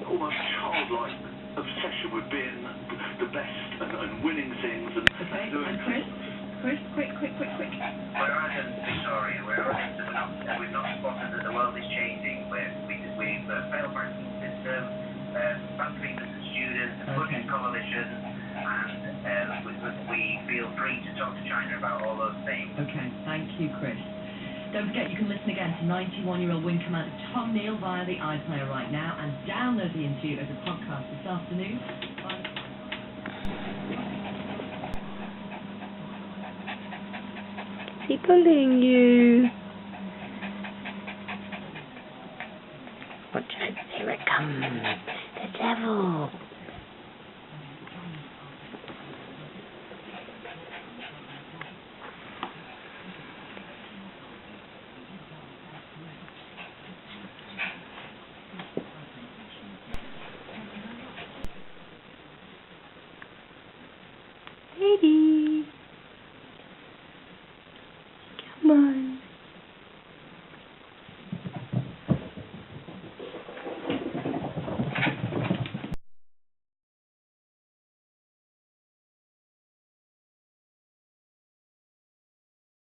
almost childlike obsession with being the best and winning things and doing things. Chris, quick. Whereas in Victoria, we've not spotted that the world is changing. We've failed banking system, bank treatment of students, budget coalitions, and we feel free to talk to China about all those things. Okay, thank you, Chris. Don't forget you can listen again to 91-year-old Wing Commander Tom Neal via the iPlayer right now and download the interview as a podcast this afternoon. Is he bullying you? Watch out, here it comes, the devil. Lady.